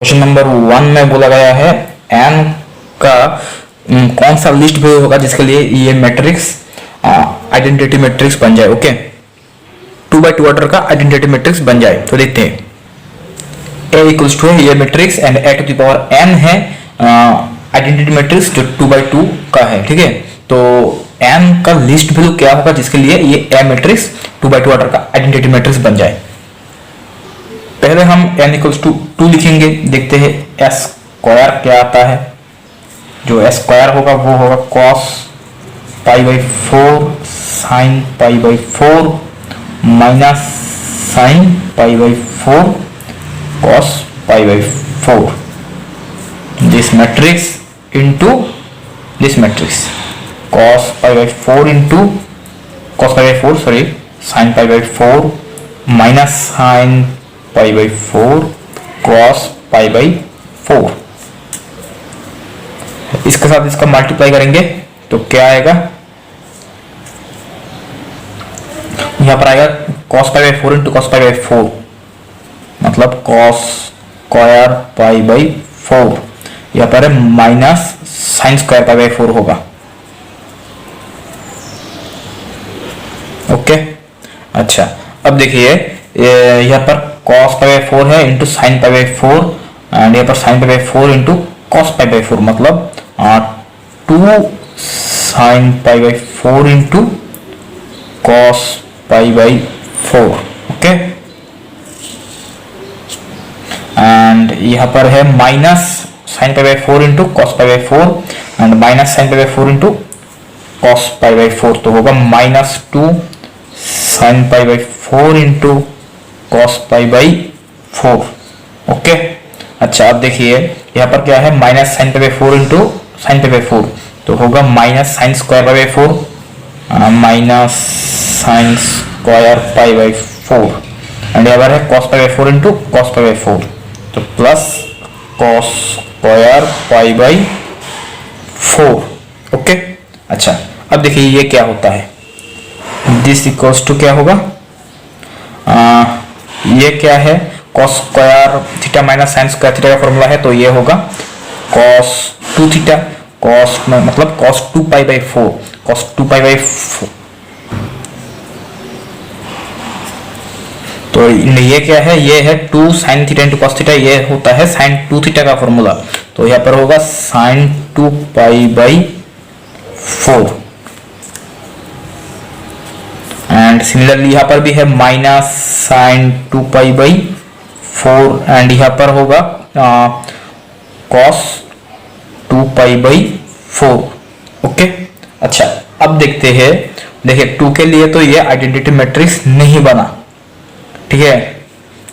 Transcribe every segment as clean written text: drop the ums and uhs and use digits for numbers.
Question number 1 में बोला गया है n का कौन सा लिस्ट वैल्यू होगा जिसके लिए ये मैट्रिक्स आइडेंटिटी मैट्रिक्स बन जाए। ओके, 2x2 ऑर्डर का आइडेंटिटी मैट्रिक्स बन जाए। तो देखते हैं A इक्वल्स टू है ये matrix and A to the power n है आइडेंटिटी मैट्रिक्स जो 2x2 का है। ठीक है, तो n का लिस्ट वैल्यू क्या होगा जिसके लिए ये A मैट्रिक्स 2x2 ऑर्डर का आइडेंटिटी मैट्रिक्स बन जाए। पहले हम n इक्वल्स टू 2 लिखेंगे, देखते हैं s स्क्वायर क्या आता है। जो s स्क्वायर होगा वो होगा cos pi by 4 sine pi by 4 minus sine pi by 4 cos pi by 4 this matrix into this matrix cos pi by 4 into cos pi by 4 sorry sine pi by 4 minus sine pi by 4 cross pi by 4। इसके साथ इसका multiply करेंगे तो क्या आएगा, यहां पर आएगा cos pi by 4 into cos pi by 4 मतलब cos स्क्वायर पाई बाई 4। यहां पर minus sine square pi by 4 होगा। ओके, अच्छा अब देखिए यहां पर cos पाई बाई 4 है into sine pi by 4 and यहाँ पर sine pi by 4 into cos pi by 4 मतलब 2 sine pi by 4 into cos pi by 4। Okay, and यहाँ पर है minus sine pi by 4 into cos pi by 4 and minus sine pi by 4 into cos pi by 4 तो होगा minus 2 sine pi by 4 into cos pi by 4। Okay, अच्छा अब देखिए यहाँ पर क्या है minus sine pi by 4 into sine pi by 4 तो होगा minus sine square pi by 4 minus sine square pi by 4 and यहाँ पर है cos pi by 4 into cos pi by 4 तो plus cos square pi by 4। Okay, अच्छा अब देखिए ये क्या होता है, दिस इक्वल्स टू क्या होगा, ये क्या है cos square theta minus sine square theta का फॉर्मूला है तो ये होगा cos 2 थीटा cos मतलब cos 2 pi by 4 cos 2 pi by 4। तो ये क्या है, ये है 2 sine theta into cos theta, ये होता है साइन 2 थीटा का फॉर्मूला तो यहाँ पर होगा sine 2 pi by 4 and similarly यहाँ पर भी है minus sine 2 pi by 4 and यहाँ पर होगा cos 2 पाई बाई 4। ओके, अच्छा अब देखते हैं, देखिए 2 के लिए तो ये आइडेंटिटी मैट्रिक्स नहीं बना। ठीक है,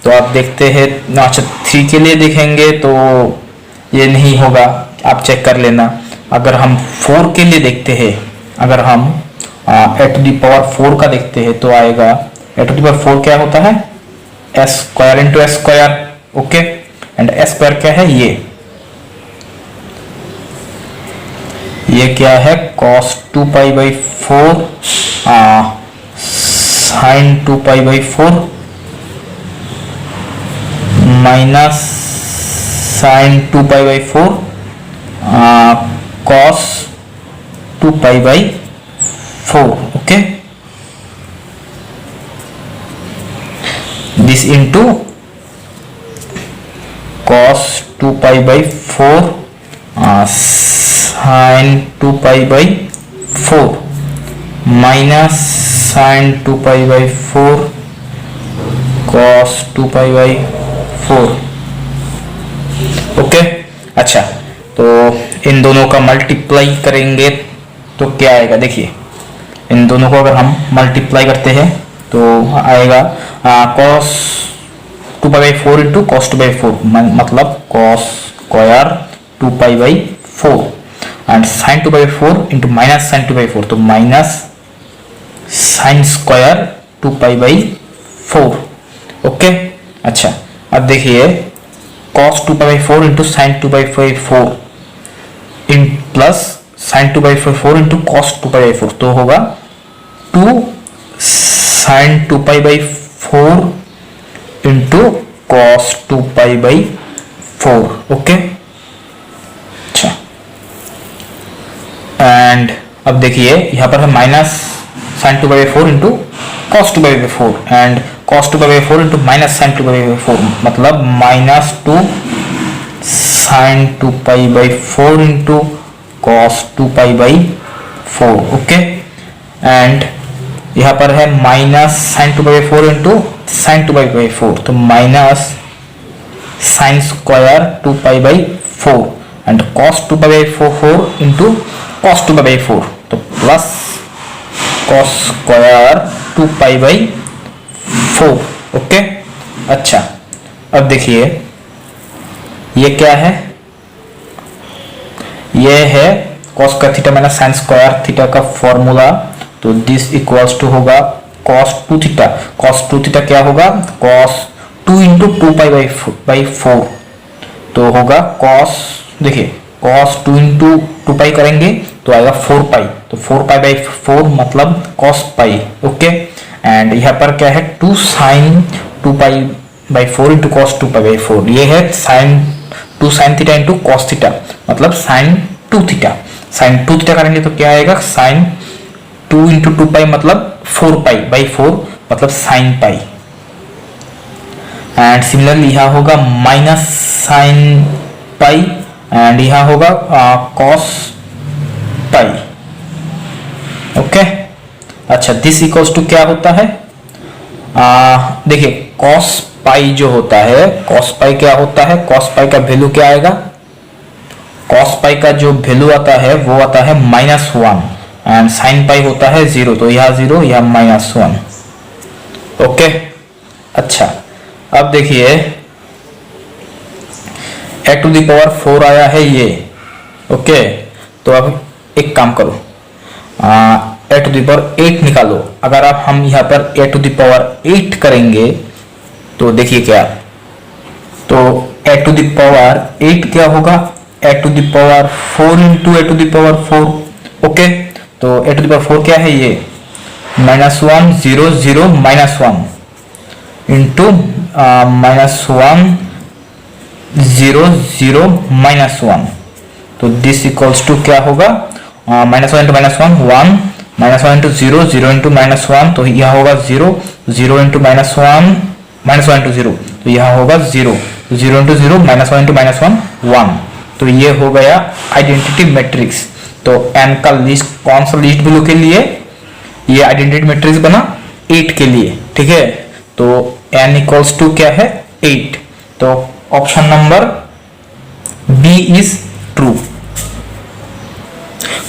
तो आप देखते हैं, अच्छा 3 के लिए देखेंगे तो ये नहीं होगा, आप चेक कर लेना। अगर हम 4 के लिए देखते हैं, अगर हम a टू दी पावर 4 का देखते हैं तो आएगा a टू दी पावर 4 क्या होता है s square into s square. Okay, and s square क्या है, ये क्या है cos 2 pi by 4 sine 2 pi by 4 minus sine 2 pi by 4 cos 2 pi by 4। Okay, this into cos 2 pi by 4 sine 2 pi by 4 minus sine 2 pi by 4 cos 2 pi by 4। Okay, अच्छा तो इन दोनों का मल्टीप्लाई करेंगे तो क्या आएगा, देखिए इन दोनों को अगर हम मल्टीप्लाई करते हैं तो आएगा cos 2 pi by 4 into cos 2 by 4 मतलब cos square 2 pi by 4 and sine 2 by 4 into minus sine 2 by 4 तो minus sine square 2 pi by 4। Okay, अच्छा अब देखिए cos 2 pi by 4 into sine 2 by 4 इन plus sine 2 by 4 into cos 2 pi by 4 तो होगा 2 sine 2 pi by 4 into cos 2 pi by 4। Okay, अच्छा, and अब देखिए यहाँ पर है minus sine 2/4 into cos 2/4 and cos 2/4 into minus sine 2/4, मतलब -2 sine 2π/4 into cos 2π/4। Okay, and यहाँ पर है माइनस साइन 2/4 इंटू साइन 2π/4, तो minus sine square 2π/4 and cos 2π/4 into cos 2π/4, तो प्लस कॉस स्क्वायर 2π/4। ओके, अच्छा, अब देखिए ये क्या है, ये है कॉस का theta minus sine square theta का फॉर्मूला, तो दिस इक्वल्स टू होगा कॉस 2 थीटा। कॉस 2 थीटा क्या होगा, कॉस 2 इंटू 2π/4, तो होगा कॉस, देखिए कॉस 2 इंटू 2π करेंगे तो आएगा 4π, तो 4π/4 मतलब कॉस पाई। ओके, एंड यहाँ पर क्या है 2 साइन 2π/4 इंटू कॉस 2π/4, ये है sine 2 sine theta into cos theta, मतलब साइन 2 थीटा। साइन 2 थीटा करेंगे तो क्या आएगा, साइन 2 इंटू 2π मतलब 4π/4 मतलब साइन पाई। एंड सिमिलरली यहाँ होगा माइनस साइन पाई एंड यहाँ होगा कॉस पाई। ओके, अच्छा, दिस इक्वल्स टू क्या होता है, देखिए कॉस पाई जो होता है, कॉस पाई क्या होता है, कॉस पाई का वैल्यू क्या आएगा, कॉस पाई का जो वैल्यू आता है वो आता है -1 एंड साइन पाई होता है 0, तो यहाँ 0 यहाँ -1। ओके, अच्छा, अब देखिए a⁴ आया है ये। ओके, तो अब एक काम करो, a⁸ निकालो। अगर आप हम यहाँ पर a⁸ करेंगे तो देखिए क्या, तो a⁸ क्या होगा, a⁴ इंटू a⁴। ओके, तो a⁴ क्या है, ये -1 0 0 -1 इंटू -1 0 0 -1, तो दिस इक्वल्स टू क्या होगा, -1 इंटू -1 1, -1 इंटू 0 0 इंटू -1, तो यह होगा 0 0 इंटू -1 -1 इंटू 0, तो यह होगा 0 0 इंटू 0 -1 इंटू -1 1, तो ये हो गया आइडेंटिटी मैट्रिक्स। तो n का लिस्ट कौन सा लिस्ट वैल्यू के लिए, ये आइडेंटिटी मैट्रिक्स बना 8 के लिए। ठीक है, तो n इक्वल्स टू क्या है 8, तो option number B is true.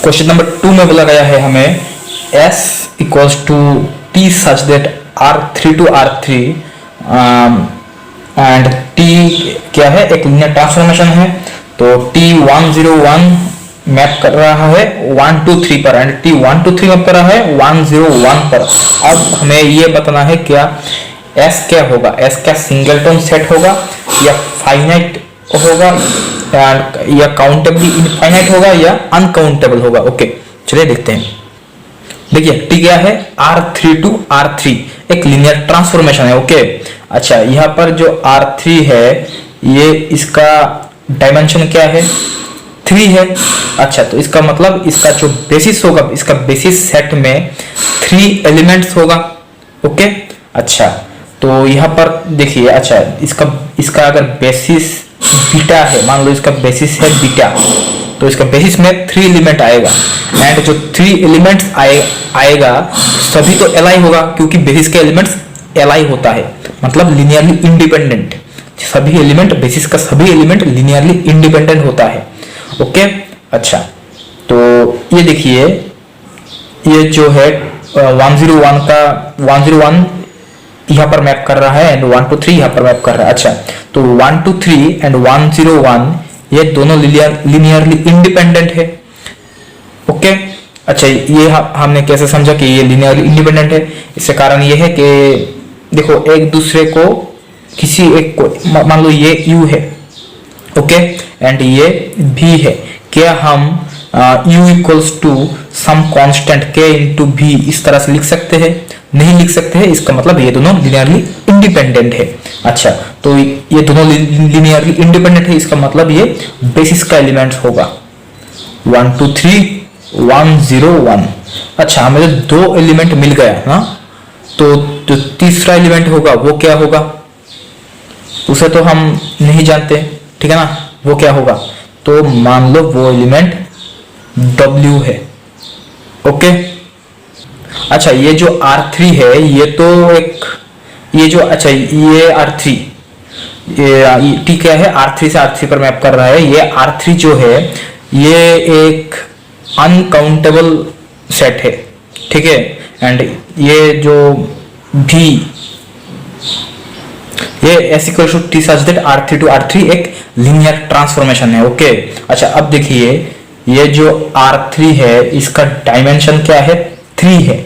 Question number 2 में बोला गया है हमें s equals to t such that R3 to R3 and t क्या है, एक लीनियर ट्रांसफॉर्मेशन है, तो t101 मैप कर रहा है 1 2 3 पर एंड t1 2 3 मैप कर रहा है 101 पर। अब हमें ये बताना है क्या s क्या होगा, s क्या सिंगलटन सेट होगा या फाइनाइट होगा या काउंटेबली इनफाइनाइट होगा या अनकाउंटेबल होगा। ओके, चलिए देखते हैं। देखिए t क्या है, R3 to R3 एक लीनियर ट्रांसफॉर्मेशन है। ओके, अच्छा, यहाँ पर जो R3 है ये इसका डायमेंशन क्या है 3 है। अच्छा, तो इसका मतलब इसका जो बेसिस होगा, इसका बेसिस सेट में 3 एलिमेंट्स होगा। ओके, अच्छा, तो यहाँ पर देखिए, अच्छा, इसका अगर बेसिस बीटा है, मान लो इसका बेसिस है बीटा, तो इसका बेसिस में 3 एलिमेंट आएगा एंड जो 3 एलिमेंट्स आएगा सभी तो li होगा, क्योंकि बेसिस के एलिमेंट्स li होता है, मतलब लिनियरली इंडिपेंडेंट। सभी एलिमेंट, बेसिस का सभी एलिमेंट लिनियरली इंडिपेंडेंट होता है। ओके, अच्छा, तो ये देखिए, ये जो है 101 का 101 यहाँ पर मैप कर रहा है एंड 1 2 3 यहाँ पर मैप कर रहा है। अच्छा, तो 1 2 3 एंड 101 ये दोनों लिनियरली इंडिपेंडेंट है। ओके, अच्छा, ये हमने कैसे समझा कि ये लिनियरली इंडिपेंडेंट है, इससे कारण ये है कि देखो एक दूसरे को किसी एक को, मान लो ये u है, ओके, एंड ये v है, क्या हम u equals to some constant k into v इस तरह से लिख सकते हैं? नहीं लिख सकते हैं। इसका मतलब ये दोनों लिनियरली इंडिपेंडेंट है। अच्छा, तो ये दोनों लिनियरली इंडिपेंडेंट है, इसका मतलब ये बेसिस का एलिमेंट्स होगा 1 2 3 1 0 1। अच्छा, हमें जो दो एलिमेंट मिल गया ना, तो जो तीसरा एलिमेंट होगा वो क्या होगा उसे तो हम नहीं जानते, ठीक है ना। वो क्या होगा, तो मान लो वो एलिमेंट W है। ओके। अच्छा, ये जो R3 है ये तो एक, ये जो, अच्छा ये R3, ये T क्या है, R3 से R3 पर मैप कर रहा है। ये R3 जो है ये एक अनकाउंटेबल सेट है, ठीक है। एंड ये जो V, ये S equal to T such that R3 to R3 एक लीनियर ट्रांसफॉर्मेशन है। ओके। अच्छा, अब देखिए ये जो R3 है इसका डायमेंशन क्या है, 3 है।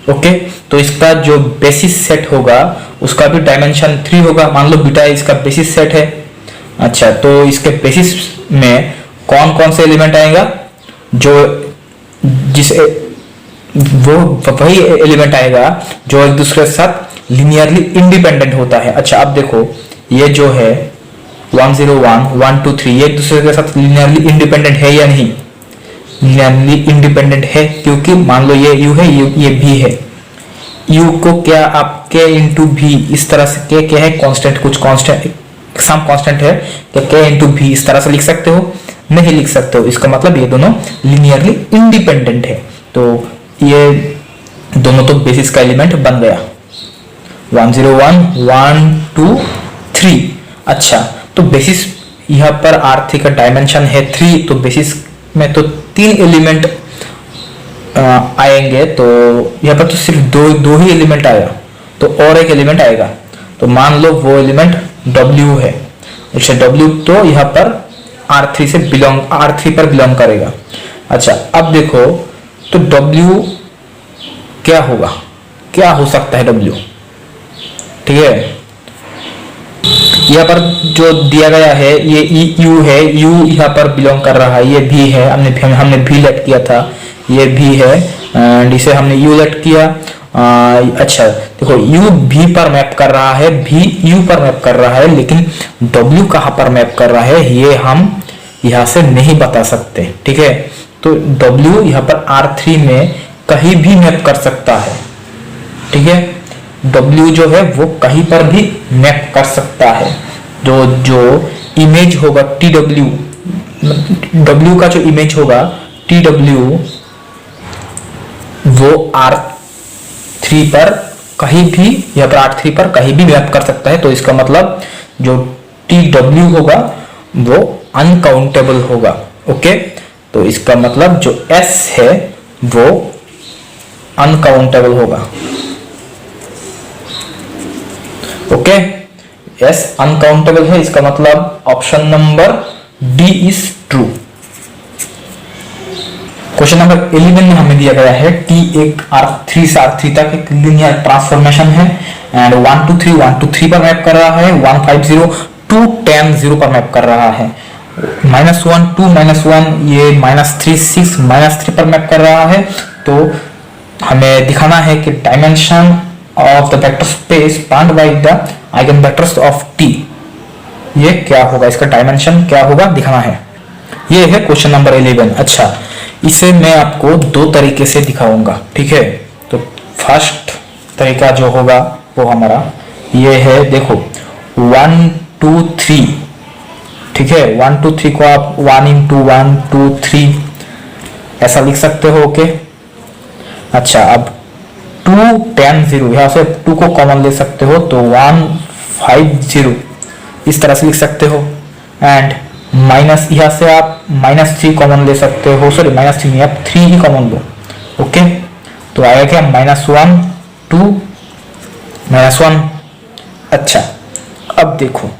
ओके, तो इसका जो बेसिस सेट होगा उसका भी डायमेंशन 3 होगा। मान लो बीटा इसका बेसिस सेट है। अच्छा, तो इसके बेसिस में कौन कौन से एलिमेंट आएगा, जो जिस वो वही एलिमेंट आएगा जो एक दूसरे के साथ लिनियरली इंडिपेंडेंट होता है। अच्छा, अब देखो ये जो है 1 0 1 1 2 3 ये एक दूसरे के साथ लिनियरली इंडिपेंडेंट है या नहीं? लिनियरली इंडिपेंडेंट है, क्योंकि मान लो ये u है, ये v है। u को क्या आप k इंटू v इस तरह से, k क्या है, कांस्टेंट, कुछ कांस्टेंट, सम कांस्टेंट है, क्या k इंटू v इस तरह से लिख सकते हो? नहीं लिख सकते हो। इसका मतलब ये दोनों लिनियरली इंडिपेंडेंट है। तो ये दोनों तो बेसिस का एलिमेंट बन गया 1 0 1 1 2 3। अच्छा, तो बेसिस यहाँ पर R3 का डायमेंशन है 3, तो बेसिस में तो 3 एलिमेंट आएंगे, तो यहाँ पर तो सिर्फ दो ही एलिमेंट आया, तो और एक एलिमेंट आएगा। तो मान लो वो एलिमेंट W है। अच्छा, W तो यहाँ पर R3 पर बिलोंग करेगा। अच्छा, अब देखो तो W क्या होगा, क्या हो सकता है W, ठीक है। यहाँ पर जो दिया गया है ये u है, u यहाँ पर बिलोंग कर रहा है, ये v है, हमने v लेट किया था, ये v है एंड इसे हमने u लेट किया। अच्छा देखो, u v पर मैप कर रहा है, v u पर मैप कर रहा है, लेकिन w कहाँ पर मैप कर रहा है ये हम यहाँ से नहीं बता सकते, ठीक है। तो w यहाँ पर R3 में कहीं भी मैप कर सकता है, ठीक है। W जो है वो कहीं पर भी मैप कर सकता है। जो इमेज होगा TW, W का जो इमेज होगा TW वो R3 पर कहीं भी, या पर R3 पर कहीं भी मैप कर सकता है। तो इसका मतलब जो TW होगा वो अनकाउंटेबल होगा। ओके, तो इसका मतलब जो S है वो अनकाउंटेबल होगा। ओके, S अनकाउंटेबल है, इसका मतलब option number D is true. Question number 11 में हमें दिया गया है T एक R3 से R3 तक एक लीनियर ट्रांसफॉर्मेशन है एंड 1 2 3 1 2 3 पर मैप कर रहा है, 1 5 0 2 10 0 पर मैप कर रहा है, -1 2 -1 ये -3 6 -3 पर मैप कर रहा है। तो हमें दिखाना है कि dimension of the vector space spend by the eigen vectors of T ये क्या होगा, इसका डायमेंशन क्या होगा दिखाना है। ये है क्वेश्चन नंबर 11। अच्छा, इसे मैं आपको दो तरीके से दिखाऊंगा, ठीक है। तो फर्स्ट तरीका जो होगा वो हमारा ये है, देखो 1 2 3, ठीक है। 1 2 3 को आप 1 into 1 2 3 ऐसा लिख सकते हो। ओके, अच्छा अब 2 10 0 यहाँ से 2 को कॉमन ले सकते हो, तो 1 5 0 इस तरह से लिख सकते हो। एंड माइनस यहाँ से आप -3 कॉमन ले सकते हो, सॉरी -3 नहीं, आप 3 ही कॉमन लो। ओके, तो आएगा क्या, -1 2 -1। अच्छा, अब देखो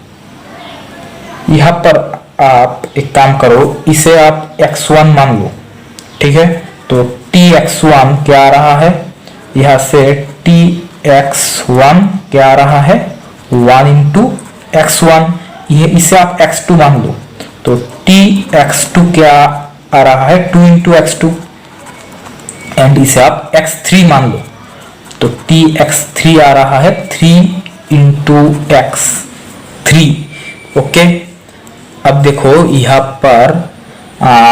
यहाँ पर आप एक काम करो, इसे आप x1 मान लो, ठीक है। तो tx1 क्या आ रहा है, यहाँ से tx1 क्या आ रहा है 1 into x1, ये इसे आप x2 मान लो। तो tx2 क्या आ रहा है 2 इंटू x2 एंड इसे आप x3 मान लो, तो tx3 आ रहा है 3 इंटू x3। ओके, अब देखो यहाँ पर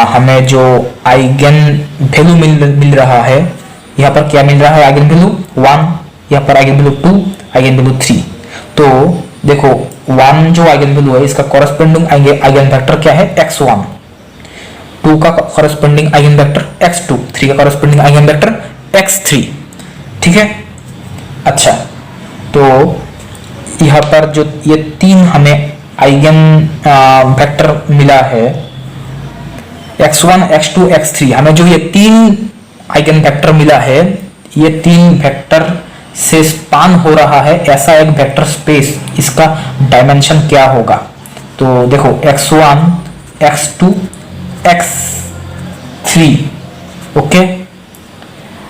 हमें जो आइगन वैल्यू मिल रहा है, यहाँ पर क्या मिल रहा है, आइगन वैल्यू 1, यहाँ पर आइगन वैल्यू 2, आइगन वैल्यू 3। तो देखो 1 जो आइगन वैल्यू है इसका कॉरेस्पॉन्डिंग आइगन वेक्टर क्या है, x1, 2 का कॉरेस्पॉन्डिंग आइगन वेक्टर x2, 3 का कॉरेस्पॉन्डिंग आइगन वेक्टर x3। ठीक है, अच्छा, तो यहाँ पर जो ये 3 हमें आइगन वेक्टर मिला है, x1, x2, x3, हमें जो ये 3 आइगन वेक्टर मिला है, ये 3 वेक्टर से स्पान हो रहा है ऐसा एक वेक्टर स्पेस, इसका डायमेंशन क्या होगा। तो देखो x1, x2, x3। ओके,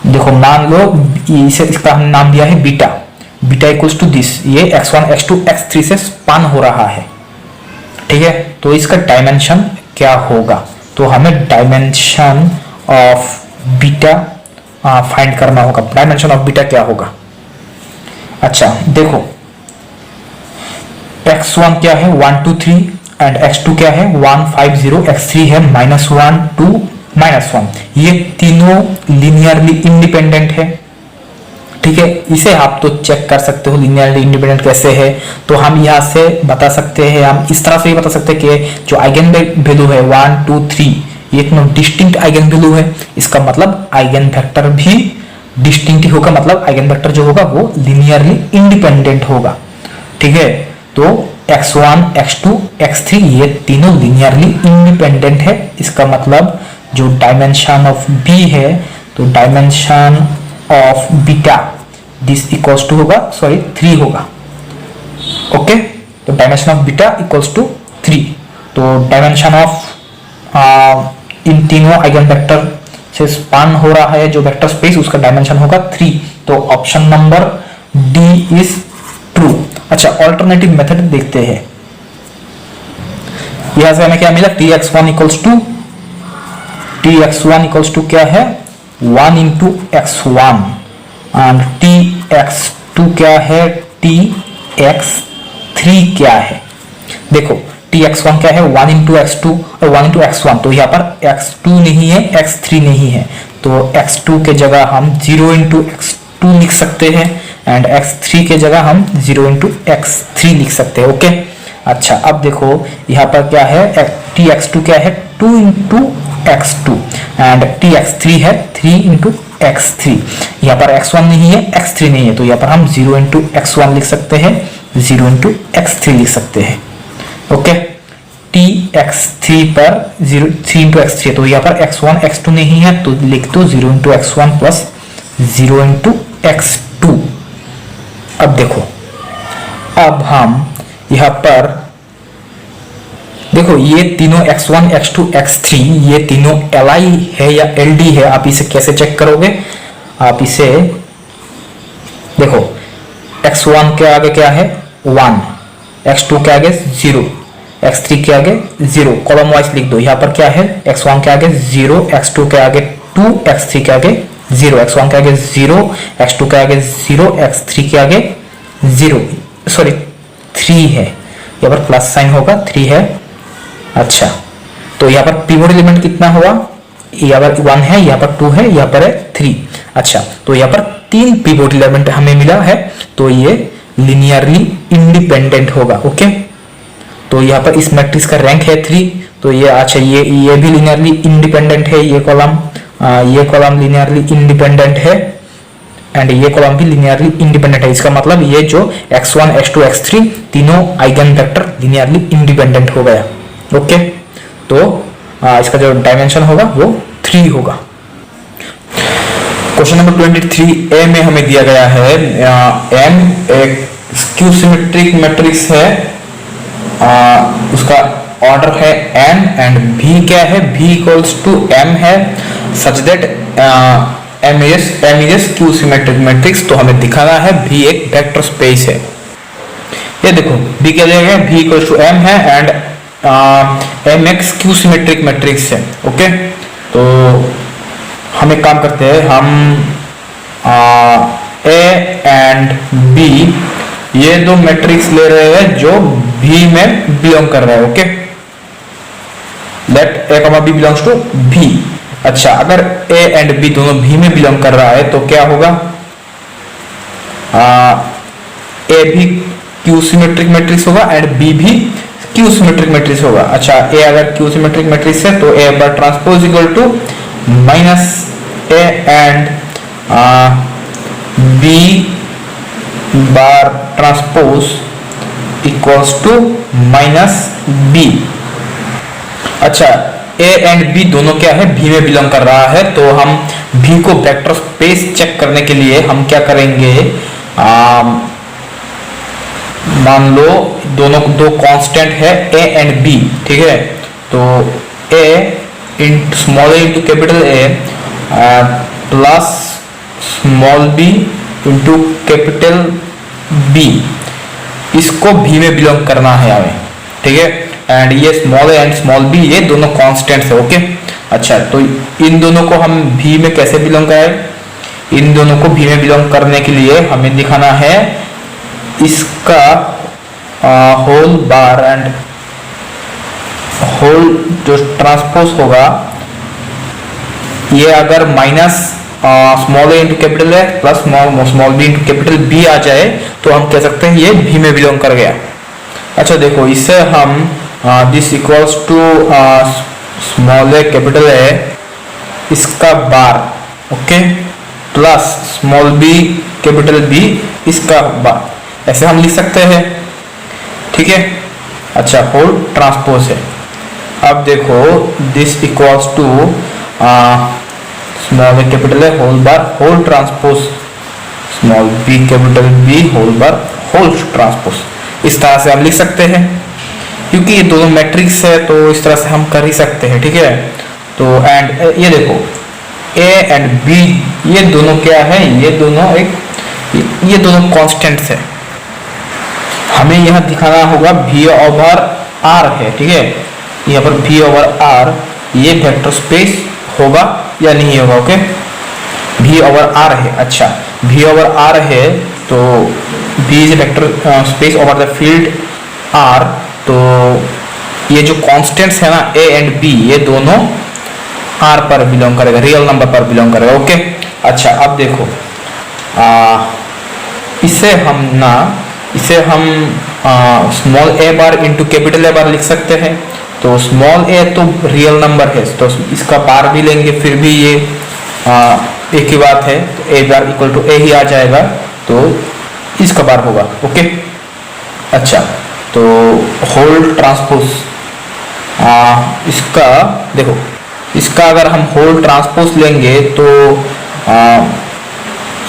देखो मान लो इसे, इसका हमने नाम दिया है beta, beta equals to this, ये x1, x2, x3 से स्पान हो रहा है। ठीक है, तो इसका डायमेंशन क्या होगा, तो हमें डायमेंशन ऑफ बीटा फाइंड करना होगा। डायमेंशन ऑफ बीटा क्या होगा, अच्छा देखो x1 क्या है 1 2 3 एंड x2 क्या है 1 5 0, x3 है -1 2 -1। ये तीनों लिनियरली इंडिपेंडेंट है। ठीक है, इसे आप तो चेक कर सकते हो लिनियरली इंडिपेंडेंट कैसे है, तो हम यहाँ से बता सकते हैं, हम इस तरह से ही बता सकते हैं कि जो आइगन वैल्यू है 1 2 3 ये तीनों डिस्टिंक्ट आइगन वैल्यू है, इसका मतलब आइगन वेक्टर भी डिस्टिंक्ट होगा, मतलब आइगन वेक्टर जो होगा वो लिनियरली इंडिपेंडेंट होगा। ठीक है, तो x1, x2, x3 ये तीनों लिनियरली इंडिपेंडेंट है, इसका मतलब जो डायमेंशन ऑफ b है, तो dimension of beta this equals to होगा, सॉरी 3 होगा। ओके, तो dimension of beta equals to 3, तो डायमेंशन ऑफ इन तीनों आइगन वेक्टर से स्पान हो रहा है जो वेक्टर स्पेस, उसका डायमेंशन होगा 3। तो option number D is true. अच्छा, ऑल्टरनेटिव मेथड देखते हैं। यहां से हमें क्या मिला, tx1 इक्वल्स टू क्या है 1 इंटू x1 एंड tx2 क्या है tx3 क्या है। देखो tx1 क्या है 1 इंटू x2 और 1 इंटू x1, तो यहाँ पर x2 नहीं है x3 नहीं है, तो x2 के जगह हम 0 इंटू x2 लिख सकते हैं एंड x3 के जगह हम 0 इंटू x3 लिख सकते हैं। ओके, अच्छा अब देखो यहाँ पर क्या है, tx2 क्या है 2 इंटू x2 एंड tx3 है 3 इंटू x3। यहाँ पर x1 नहीं है x3 नहीं है, तो यहाँ पर हम 0 इंटू x1 लिख सकते हैं, 0 इंटू x3 लिख सकते हैं। ओके, tx3 पर 3 इंटू x3, तो यहाँ पर x1 x2 नहीं है, तो लिख दो 0 into x1 plus 0 into x2। अब देखो, अब हम यहाँ पर देखो ये तीनों x1 x2 x3 ये तीनों li है या ld है, आप इसे कैसे चेक करोगे, आप इसे देखो x1 के आगे क्या है 1, x2 के आगे 0, x3 के आगे 0, कॉलम वाइज लिख दो। यहाँ पर क्या है x1 के आगे 0, x2 के आगे 2, x3 के आगे 0, x1 के आगे 0, x2 के आगे 0, x3 के आगे 0, सॉरी 3 है, यहाँ पर प्लस साइन होगा 3 है। अच्छा, तो यहाँ पर पिवोट एलिमेंट कितना हुआ, यहाँ पर 1 है, यहाँ पर 2 है, यहाँ पर है 3। अच्छा, तो यहाँ पर 3 पिवोट एलिमेंट हमें मिला है, तो ये लिनियरली इंडिपेंडेंट होगा। ओके, तो यहाँ पर इस मैट्रिक्स का रैंक है 3, तो ये अच्छा ये भी लिनियरली इंडिपेंडेंट है, ये कॉलम लिनियरली इंडिपेंडेंट है एंड ये कॉलम भी लिनियरली इंडिपेंडेंट है। इसका मतलब ये जो x1 x2 x3 तीनों आइगन वेक्टर लिनियरली इंडिपेंडेंट हो गया। ओके, तो इसका जो डायमेंशन होगा वो 3 होगा। क्वेश्चन नंबर 23 ए में हमें दिया गया है m एक स्क्यू सिमेट्रिक मैट्रिक्स है, उसका ऑर्डर है n एंड v क्या है, v इक्वल्स टू m है, such that m is skew symmetric matrix. तो हमें दिखाना है v एक वेक्टर स्पेस है। ये देखो v क्या दिया गया है, v इक्वल्स टू m है and M X Q symmetric matrix है। ओके, तो हम एक काम करते हैं, हम ए एंड बी ये दो मैट्रिक्स ले रहे हैं जो भी में बिलोंग कर रहा है। Okay, let A comma B belongs to भी। अच्छा, अगर ए एंड बी दोनों भी में बिलोंग कर रहा है तो क्या होगा, ए भी क्यू सिमेट्रिक मैट्रिक्स होगा एंड बी भी क्यू सिमेट्रिक मैट्रिक्स होगा। अच्छा, ए अगर क्यू सिमेट्रिक मैट्रिक्स है तो A bar transpose equal to minus A and B bar transpose equals to minus B. अच्छा, ए एंड बी दोनों क्या है, भी में बिलोंग कर रहा है, तो हम भी को वेक्टर स्पेस चेक करने के लिए हम क्या करेंगे, मान लो दोनों दो कांस्टेंट है ए एंड बी, ठीक है, तो A in small A into capital A plus small B into capital B, इसको भी में बिलोंग करना है हमें, ठीक है, एंड ये small A and small B ये दोनों कांस्टेंट्स है। ओके, अच्छा, तो इन दोनों को हम भी में कैसे बिलोंग कराएं, इन दोनों को भी में बिलोंग करने के लिए हमें दिखाना है इसका होल बार एंड होल जो ट्रांसपोज होगा, ये अगर minus small A into capital A plus small B into capital B आ जाए तो हम कह सकते हैं ये भी में बिलोंग कर गया। अच्छा देखो, इससे हम this equals to small A capital A इसका bar, okay, plus small B capital B इसका बार, ऐसे हम लिख सकते हैं, ठीक है। अच्छा, होल ट्रांसपोज है। अब देखो, this equals to small A capital A whole bar whole transpose small B capital B whole bar whole transpose, इस तरह से हम लिख सकते हैं, क्योंकि ये दोनों मैट्रिक्स है तो इस तरह से हम कर ही सकते हैं, ठीक है। तो एंड ये देखो, ए एंड बी ये दोनों क्या है, ये दोनों कांस्टेंट्स है, हमें यह दिखाना होगा भी ओवर आर है, ठीक है, यहाँ पर भी ओवर आर ये वेक्टर स्पेस होगा या नहीं होगा। ओके, भी ओवर आर है। अच्छा, भी ओवर आर है तो भी is vector space over the field R, तो ये जो कांस्टेंट्स है ना ए एंड बी ये दोनों आर पर बिलोंग करेगा, रियल नंबर पर बिलोंग करेगा। ओके, अच्छा, अब देखो इसे हम small A bar into capital A bar लिख सकते हैं, तो स्मॉल ए तो रियल नंबर है तो इसका बार भी लेंगे फिर भी ये एक ही बात है, तो ए बार इक्वल टू ए ही आ जाएगा, तो इसका बार होगा। ओके, अच्छा, तो होल ट्रांसपोज इसका देखो, इसका अगर हम होल ट्रांसपोज लेंगे तो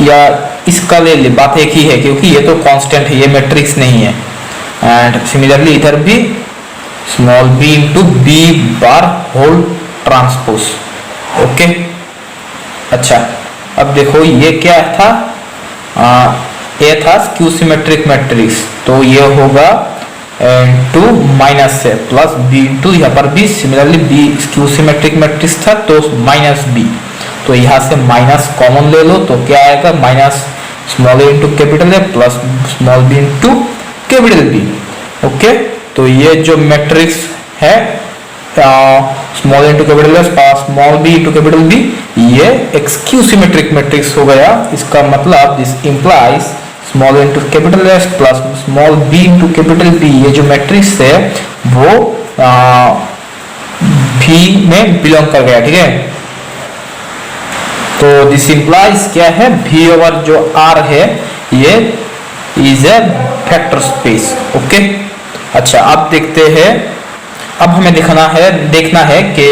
या इसका ले बात एक ही है, क्योंकि ये तो कांस्टेंट है, ये मैट्रिक्स नहीं है। एंड सिमिलरली इधर भी small B into B bar whole transpose. Okay, अच्छा, अब देखो ये क्या था, ये था स्क्यू सिमेट्रिक मैट्रिक्स, तो ये होगा इंटू माइनस से प्लस बी इंटू, यहाँ पर भी similarly B skew symmetric matrix था तो माइनस बी, तो यहाँ से माइनस कॉमन ले लो तो क्या आएगा, minus small A into capital A plus small B into capital B. Okay, तो ये जो मैट्रिक्स है small into capital S small B into capital B ये एक स्क्यू सिमेट्रिक मैट्रिक्स हो गया। इसका मतलब this implies small into capital S plus small B into capital B, ये जो मैट्रिक्स है वो भी में बिलोंग कर गया, ठीक है। तो दिस इंप्लाइज क्या है, भी ओवर जो आर है ये is a vector space. Okay, अच्छा, अब देखते हैं, अब हमें देखना है कि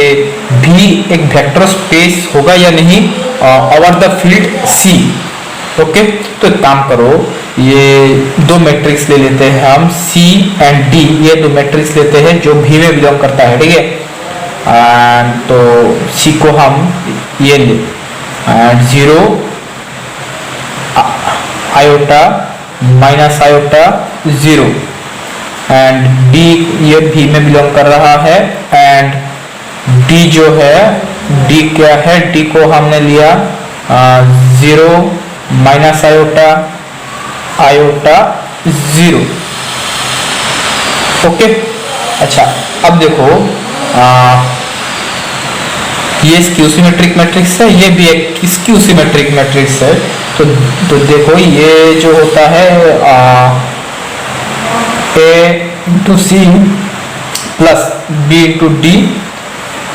भी एक वेक्टर स्पेस होगा या नहीं over the field C. Okay, तो एक काम करो, ये दो मैट्रिक्स ले लेते हैं हम, सी एंड डी, ये दो मैट्रिक्स लेते हैं जो भी में बिलोंग करता है, ठीक है। तो सी को हम ये ले and 0 iota minus iota 0, and D ये भी में बिलोंग कर रहा है, एंड डी जो है, डी क्या है, डी को हमने लिया 0 माइनस आयोटा आयोटा 0। ओके, अच्छा अब देखो ये स्क्यू सिमेट्रिक मैट्रिक्स है, ये भी एक स्क्यू सिमेट्रिक मैट्रिक्स है। तो देखो ये जो होता है A into C plus B into D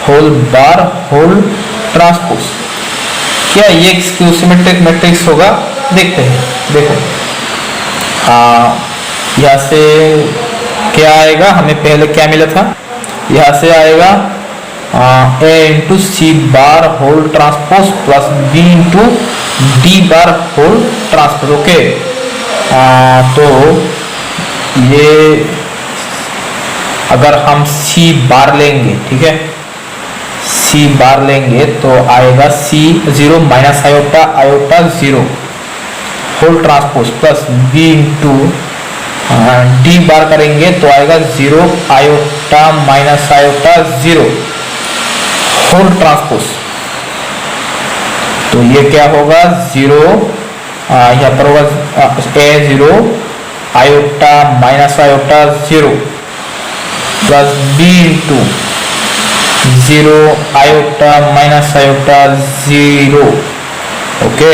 whole bar whole transpose, क्या ये स्क्यू सिमेट्रिक मैट्रिक्स होगा? देखते हैं। देखो यहाँ से क्या आएगा, हमें पहले क्या मिला था, यहाँ से आएगा A into C bar whole transpose plus B into D bar whole transpose. Okay, तो ये अगर हम सी बार लेंगे, ठीक है, सी बार लेंगे तो आएगा C 0 minus iota iota 0 whole transpose plus B into D bar करेंगे तो आएगा 0 iota minus iota 0 whole transpose. तो ये क्या होगा 0 यहाँ पर होगा A 0 iota minus iota 0 plus B into 0 iota minus iota 0। Okay,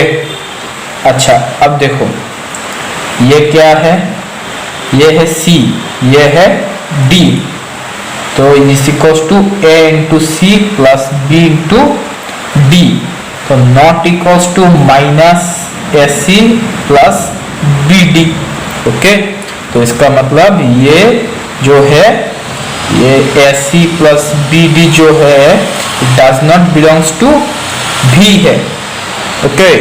अच्छा अब देखो ये क्या है, ये है C, ये है D, तो is equals to A into C plus B into D, तो not equals to minus AC plus BD। Okay, तो इसका मतलब ये जो है ये AC प्लस BD जो है does not belongs to V है। ओके,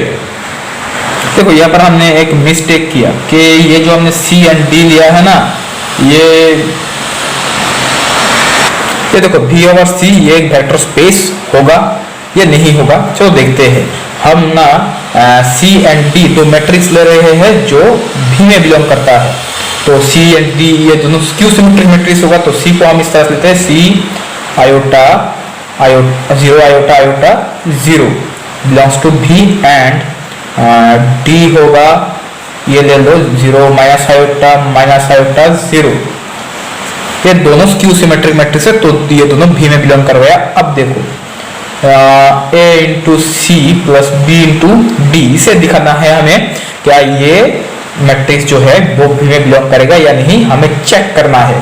देखो यहाँ पर हमने एक मिस्टेक किया कि ये जो हमने C एंड D लिया है ना, ये देखो V ओवर C ये एक वेक्टर स्पेस होगा या नहीं होगा, चलो देखते हैं। हम ना C एंड D दो मैट्रिक्स ले रहे हैं जो V में बिलोंग करता है, तो C एंड D ये दोनों स्क्यू सिमेट्रिक मैट्रिक्स होगा। तो C को हम इस तरह से लेते हैं, C iota iota 0 iota iota 0 belongs to V and D होगा, ये ले लो 0 माइनस आयोटा 0। ये दोनों स्क्यू सिमेट्रिक मैट्रिक्स है, तो ये दोनों V में बिलोंग कर गया। अब देखो A into C plus B into D, इसे दिखाना है हमें क्या ये मैट्रिक्स जो है वो V में बिलोंग करेगा या नहीं, हमें चेक करना है।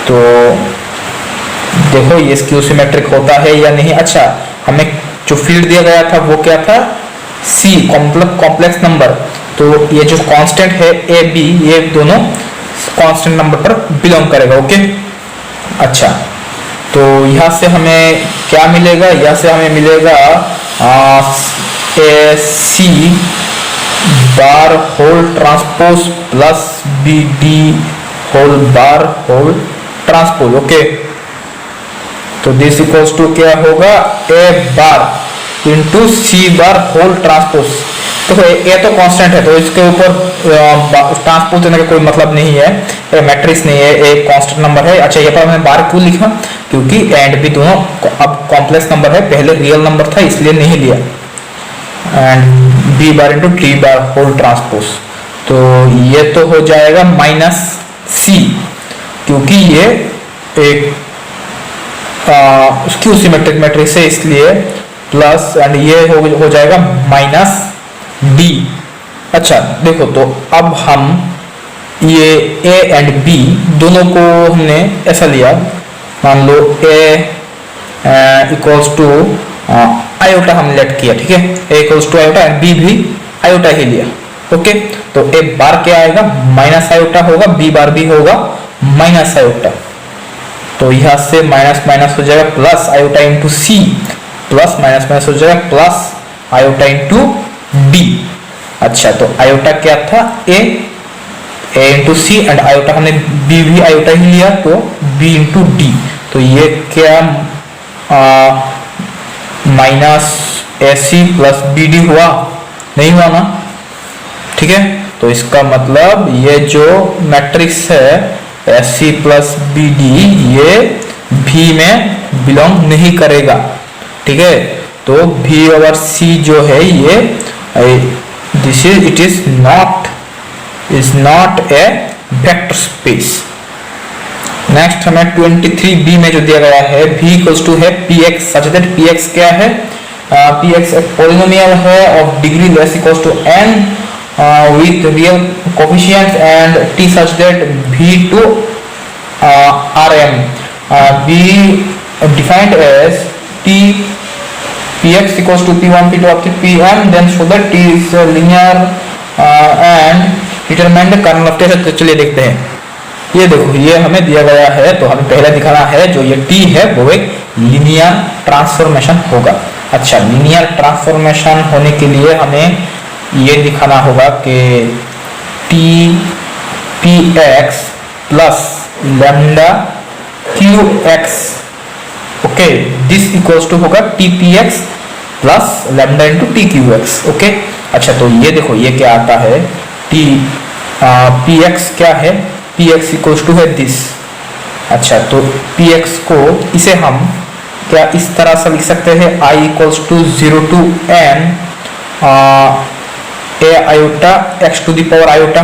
तो देखो ये स्क्यू सिमेट्रिक होता है या नहीं। अच्छा, हमें जो फील्ड दिया गया था वो क्या था, C कॉम्प्लेक्स नंबर, तो ये जो कांस्टेंट है ए बी ये दोनों कांस्टेंट नंबर पर बिलोंग करेगा। ओके, अच्छा तो यहाँ से हमें क्या मिलेगा, यहाँ से हमें मिलेगा A C bar whole transpose plus B D whole bar whole transpose. Okay, तो दिस इक्वल्स टू क्या होगा, A bar into C bar whole transpose. तो ए तो कांस्टेंट है, तो इसके ऊपर ट्रांसपोज देने का कोई मतलब नहीं है, ये मैट्रिक्स नहीं है, एक कांस्टेंट नंबर है। अच्छा, ये पर मैंने बार क्यों लिखा, क्योंकि एंड भी दोनों अब कॉम्प्लेक्स नंबर है, पहले रियल नंबर था इसलिए नहीं लिया। And B bar into T bar whole transpose, तो ये तो हो जाएगा माइनस सी, क्योंकि ये एक स्क्यू सिमेट्रिक मैट्रिक्स है इसलिए, प्लस एंड ये हो जाएगा माइनस डी। अच्छा देखो, तो अब हम ये ए एंड बी दोनों को हमने ऐसा लिया, मान लो ए इक्वल्स टू आयोटा हम लेट किया, ठीक है, A equals to iota and B भी आयोटा ही लिया। ओके, तो ए बार क्या आएगा, माइनस आयोटा होगा, बी बार भी होगा माइनस आयोटा, तो यहां से माइनस माइनस हो जाएगा plus iota into C, plus minus minus हो जाएगा प्लस आयोटा इंटू डी। अच्छा, तो आयोटा क्या था, ए इंटू सी एंड आयोटा हमने बी भी आयोटा ही लिया, तो बी इंटू डी, तो ये क्या माइनस ए सी प्लस बी डी हुआ, नहीं हुआ ना, ठीक है। तो इसका मतलब ये जो मैट्रिक्स है AC प्लस BD ये V में बिलोंग नहीं करेगा, ठीक है। तो V ओवर C जो है ये this is it is not a vector space. Next हमें 23B में जो दिया गया है V इक्वल्स टू है Px सच दैट Px क्या है, Px एक पॉलिनोमियल है of degree less equals to n with real coefficients and t such that V to Rm be defined as t Px equals to P1 P2 up to Pm, then show that t is linear and determine the kernel of t। तो चलिए देखते हैं, ये देखो ये हमें दिया गया है, तो हमें पहले दिखाना है जो ये t है वो एक लीनियर ट्रांसफॉर्मेशन होगा। अच्छा, लीनियर ट्रांसफॉर्मेशन होने के लिए हमें ये दिखाना होगा कि t px plus lambda qx, okay, this equals to होगा t px plus lambda into t qx, okay. अच्छा, तो ये देखो ये क्या आता है, t px क्या है, px इक्वल्स टू है दिस। अच्छा, तो px को इसे हम क्या इस तरह से लिख सकते हैं, i equals to 0 to n a iota x to the power iota,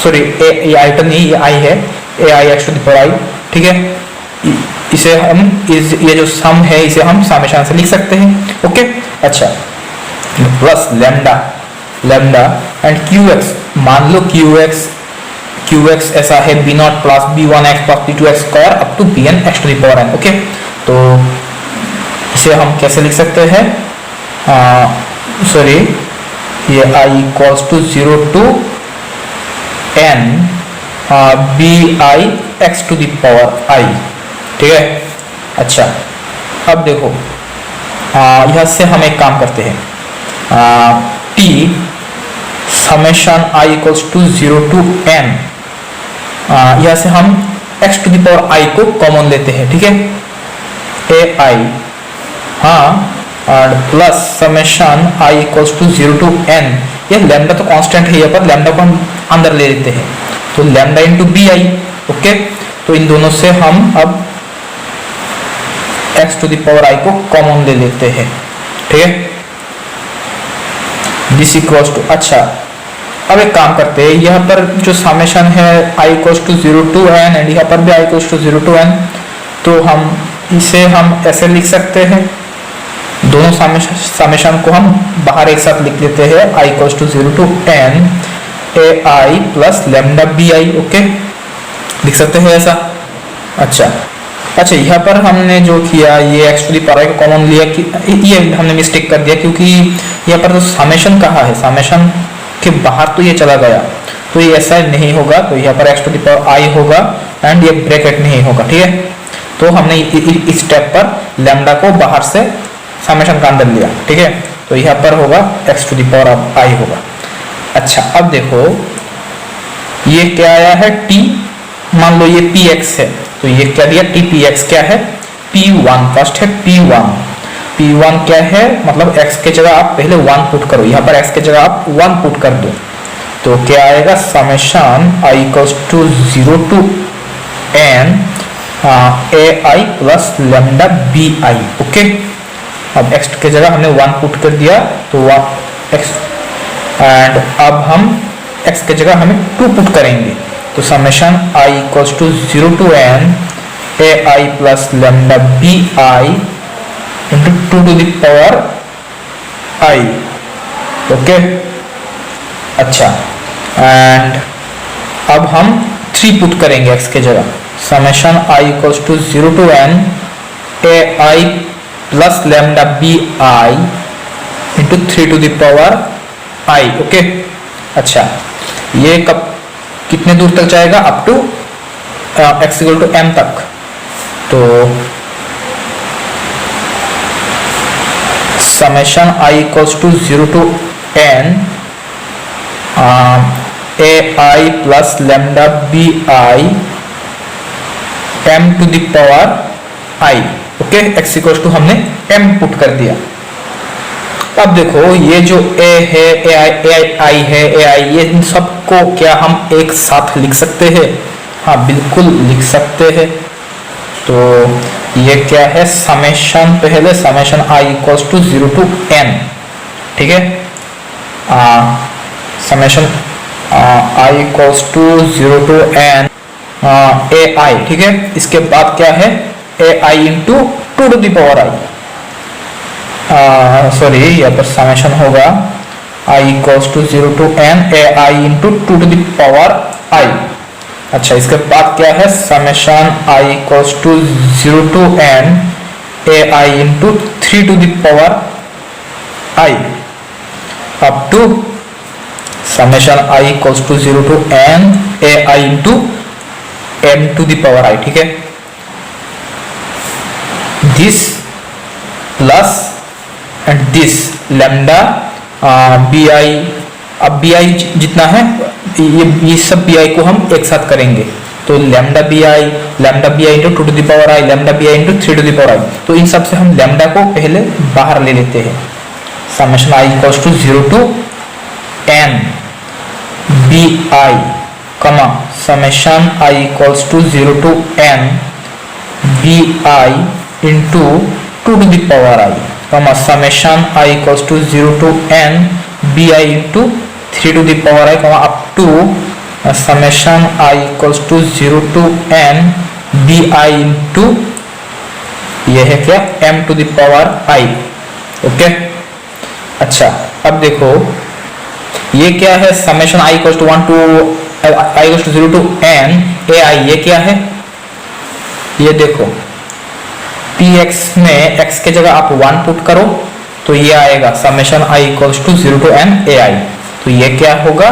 sorry a iota नहीं, ये i है, ए i x to the power i, ठीक है। इसे हम ये जो सम है इसे हम समेशन से लिख सकते हैं, ओके। अच्छा, प्लस लैम्डा एंड qx, मान लो qx ऐसा है b0 plus b1x plus b2x square up to bn x to the power n, okay. तो इसे हम कैसे लिख सकते हैं, सॉरी ये i equals to 0 to n bi x to the power i, ठीक है। अच्छा, अब देखो यहां से हम एक काम करते हैं, t summation i equals to 0 to n, यहां से हम x to the power i को कॉमन लेते हैं, ठीक है, ए आई, हाँ, और plus summation i equals to 0 to n, ये लैम्डा तो कांस्टेंट है, यहाँ पर लैम्डा को हम अंदर ले लेते हैं, तो lambda into B I, okay. तो इन दोनों से हम अब x to the power i को कॉमन ले लेते हैं, ठीक है, दिस इक्वल्स टू। अच्छा, अब एक काम करते हैं, यहाँ पर जो समेशन है i equals to 0 to n and यहाँ पर भी i equals to 0 to n, तो हम इसे हम ऐसे लिख सकते हैं, दोनों समेशन को हम बाहर एक साथ लिख लेते हैं, i equals to 0 to n A I plus lambda B I, okay, लिख सकते हैं ऐसा। अच्छा, यहाँ पर हमने जो किया ये x टू द पावर को कॉमन लिया, कि ये हमने मिस्टेक कर दिया, क्योंकि यहाँ पर तो समेशन कहा है, समेशन के बाहर तो ये चला गया, तो ये ऐसा नहीं होगा, तो यहाँ पर x to the power i होगा एंड ये ब्रैकेट नहीं होगा, ठीक है। तो हमने इस स्टेप पर लैम्डा को बाहर से समेशन का अंदर लिया, ठीक है, तो यहाँ पर होगा x to the power i होगा। अच्छा, अब देखो ये क्या आया है, t, मान लो ये px है, तो ये क्या दिया, t px क्या है, p1, फर्स्ट है p1 क्या है, मतलब x के जगह आप पहले 1 पुट करो, यहाँ पर x के जगह आप 1 पुट कर दो, तो क्या आएगा, summation i equals to 0 to n A I plus lambda B I, okay. अब x के जगह हमने 1 पुट कर दिया, तो x, एंड अब हम x के जगह हमें 2 पुट करेंगे, तो summation i equals to 0 to n A I plus lambda B I into 2 to the power i, okay. अच्छा, एंड अब हम 3 पुट करेंगे x के जगह, summation i equals to 0 to n A I plus lambda B I into 3 to the power i, okay. अच्छा, ये कब कितने दूर तक जाएगा, up to x equal to m तक, तो summation i equals to 0 to n A I plus lambda B I m to the power i, okay, x equals to हमने m पुट कर दिया। अब देखो ये जो a है, ai है, ai, ये इन सब को क्या हम एक साथ लिख सकते हैं, हाँ बिल्कुल लिख सकते हैं। तो ये क्या है, समेशन, पहले summation I equals to 0 to n, ठीक है, summation I equals to 0 to n A i, ठीक है। इसके बाद क्या है, ए i into 2 to the power i, sorry यहाँ पर समेशन होगा i equals to 0 to n A i into 2 to the power i. अच्छा, इसके बाद क्या है, summation I equals to 0 to n A i into 3 to the power i up to summation I equals to 0 to n A i into m to the power i, ठीक है। This plus and this lambda B i, अब b आई जितना है ये सब B I को हम एक साथ करेंगे, तो lambda B I into 2 to the power i, lambda B I into 3 to the power i. तो इन सब से हम लैम्डा को पहले बाहर ले लेते हैं। Summation I equals to 0 to n b i comma summation I equals to 0 to n b I into 2 to the power i comma summation I equals to 0 to n b I into 3 to the power i comma up to summation I equals to 0 to n b I into, ये है क्या, m to the power i, okay. अच्छा, अब देखो ये क्या है, summation I equals to 1 to I equals to 0 to n A I, ये क्या है, ये देखो px में x के जगह आप 1 पुट करो तो ये आएगा summation I equals to 0 to n A I. तो ये क्या होगा,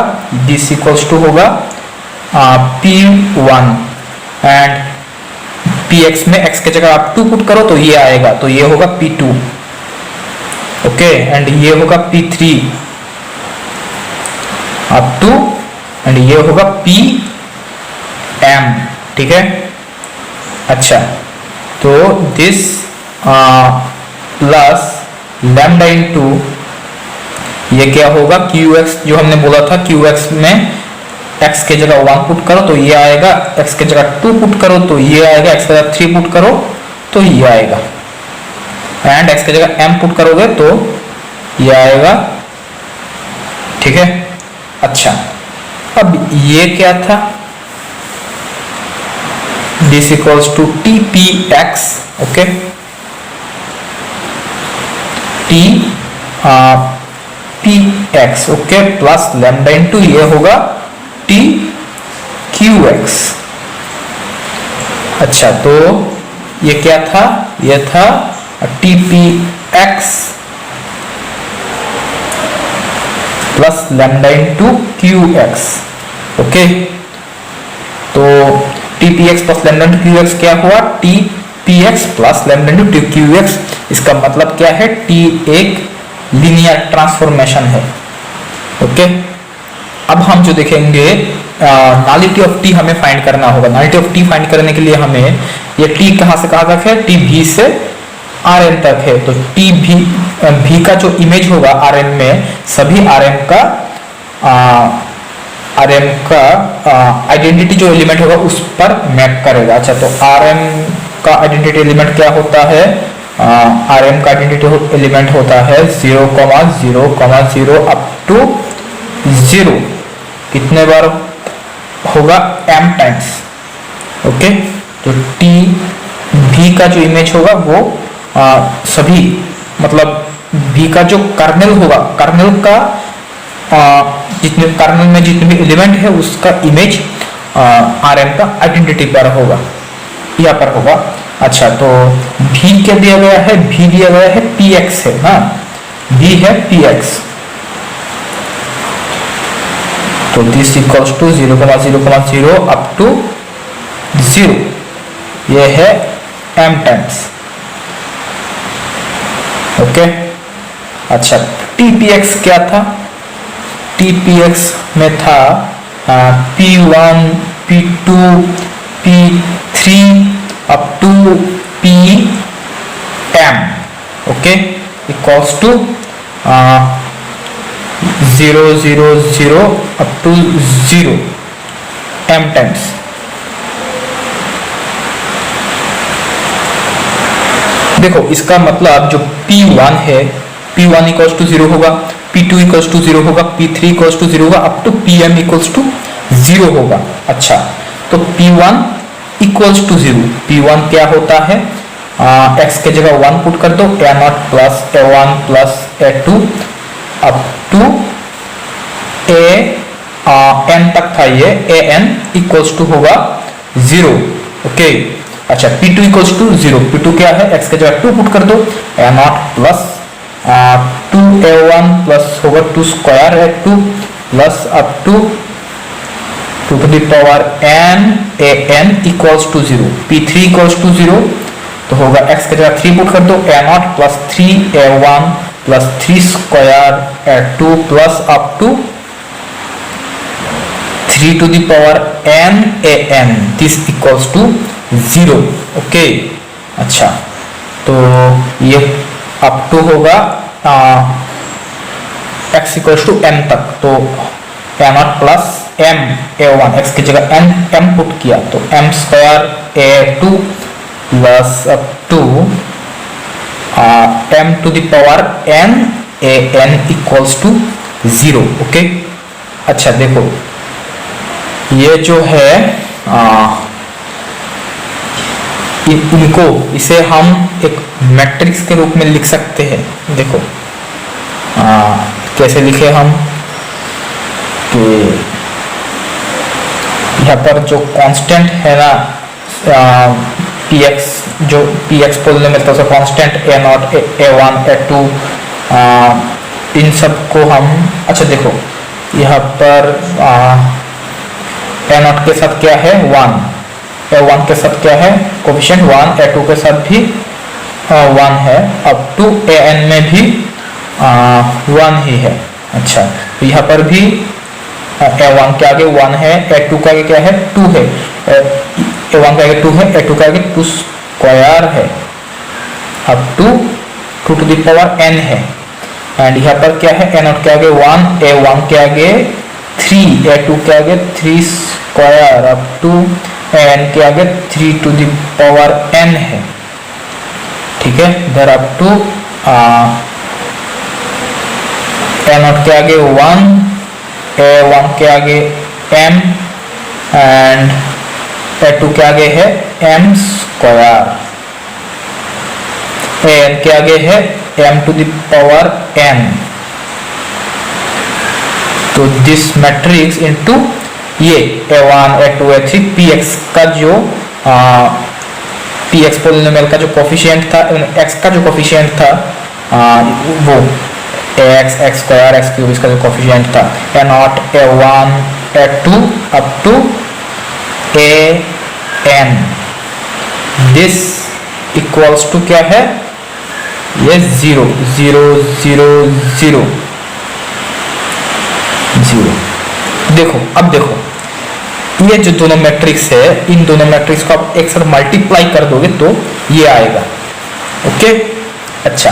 दिस इक्वल्स टू होगा p1 एंड px में x के जगह आप 2 पुट करो तो ये आएगा, तो ये होगा p2, ओके। एंड ये होगा p3 अप टू, एंड ये होगा pm, ठीक है। अच्छा, तो दिस प्लस लैम्डा इंटू ये क्या होगा, qx जो हमने बोला था, qx में x के जगह 1 पुट करो तो ये आएगा, x के जगह 2 पुट करो तो ये आएगा, x के जगह 3 पुट करो तो ये आएगा, एंड x के जगह m पुट करोगे तो ये आएगा, ठीक है। अच्छा, अब ये क्या था, this equals to tpx, okay, px, okay, plus lambda into ये होगा tqx। अच्छा, तो ये क्या था, ये था tpx plus lambda into qx, okay. तो tpx plus lambda into qx क्या हुआ, tpx plus lambda into qx। इसका मतलब क्या है, t एक लीनियर ट्रांसफॉर्मेशन है, ओके। अब हम जो देखेंगे, नॉलिटी ऑफ टी हमें फाइंड करना होगा। नॉलिटी ऑफ टी फाइंड करने के लिए हमें ये टी कहां से कहां तक है, टी भी से आर एन तक है, तो टी भी का जो इमेज होगा आर एन में, सभी आर एम का आइडेंटिटी जो एलिमेंट होगा उस पर मैप करेगा। अच्छा, तो आर एम का आइडेंटिटी एलिमेंट क्या होता है, आर एम का आइडेंटिटी एलिमेंट होता है 0,0,0 अप टू 0, कितने बार होगा, m टाइम्स, ओके। तो टी भी का जो इमेज होगा वो सभी, मतलब भी का जो कर्नेल होगा, कर्नेल का जितने कर्नेल में जितने भी एलिमेंट है उसका इमेज आर एम का आइडेंटिटी पर होगा, यहाँ पर होगा। अच्छा, तो भी क्या दिया गया है, भी दिया गया है px है ना, भी है px, तो this equals to 0,0,0 up to 0, ये है m टाइम्स, ओके। अच्छा, tpx क्या था, tpx में था p1 p2 p3 up to pm, okay, equals to 0,0,0 up to 0 m times, देखो इसका मतलब जो P1 है, P1 इक्वल्स टू 0 होगा, P2 इक्वल्स टू 0 होगा, P3 इक्वल्स टू 0 होगा, up to Pm equals to 0 होगा। अच्छा, तो P1 इक्वल्स टू 0, P1 क्या होता है, x के जगह 1 पुट कर दो, a0 plus a1 plus a2 up to n तक था ये, an इक्वल्स टू होगा 0। ओके, अच्छा P2 इक्वल्स टू 0, P2 क्या है, x के जगह 2 पुट कर दो, a0 प्लस 2a1 प्लस होगा 2 square a2 plus up to 2 to the power n an equals to 0, P3 equals to 0 तो होगा x के जगह 3 पुट कर दो, a0 plus 3a1 plus 3 square a2 plus up to 3 to the power n an, this equals to 0। Okay, अच्छा तो ये up to होगा x इक्वल्स टू m तक, तो a0 plus m a1, x की जगह m पुट किया तो m square a2 plus up to m to the power n an equals to 0। Okay, अच्छा देखो ये जो है इनको इसे हम एक मैट्रिक्स के रूप में लिख सकते हैं। देखो कैसे लिखे हम, कि यहाँ पर जो कांस्टेंट है ना px, जो px पॉलिनोमियल था, कांस्टेंट a0 a1 a2 इन सब को हम, अच्छा देखो यहाँ पर a0 के साथ क्या है 1, a1 के साथ क्या है कोफिशिएंट 1, a2 के साथ भी 1 है, अप टू an में भी 1 ही है। अच्छा तो यहाँ पर भी a1 के आगे 1 है, a2 का आगे क्या है 2 है, a1 का आगे 2 है, a2 का आगे 2 स्क्वायर है, up to 2 to the power n है। एंड यहाँ पर क्या है a0 के आगे 1, a1 के आगे 3, a2 के आगे 3 स्क्वायर अप टू n के आगे 3 टू द पावर n है। ठीक है, इधर अप टू a0 के आगे 1, a1 के आगे m एंड a2 के आगे है m स्क्वायर, an के आगे है m to the power n। तो दिस मैट्रिक्स इनटू ये a1 a2 a3 px का जो px पॉलिनोमियल का जो कोफिशिएंट था, x का जो कोफिशिएंट था वो ax x square x cube, इसका जो कोफिशिएंट था a0 a1 a2 up to an, this equals to क्या है ये 0 0 0 0 0। देखो अब देखो ये जो दोनों मैट्रिक्स है, इन दोनों मैट्रिक्स को आप एक साथ मल्टीप्लाई कर दोगे तो ये आएगा। ओके, अच्छा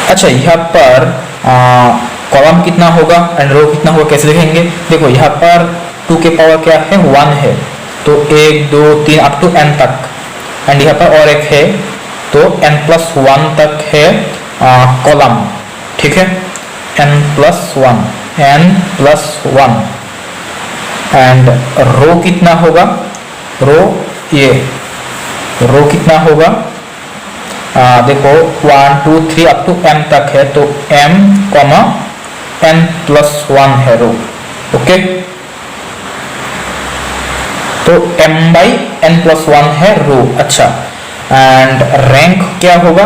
अच्छा यहाँ पर कॉलम कितना होगा एंड रो कितना होगा कैसे लिखेंगे। देखो यहाँ पर 2 के पावर क्या है 1 है, तो 1 2 3 अप टू n तक, एंड यहाँ पर और एक है तो n प्लस 1 तक है कॉलम। ठीक है, n प्लस 1 एंड रो कितना होगा, रो ये रो कितना होगा देखो 1 2 3 अप टू m तक है, तो m n प्लस 1 है रो। ओके, तो m बाई n प्लस 1 है रो। अच्छा, एंड रैंक क्या होगा,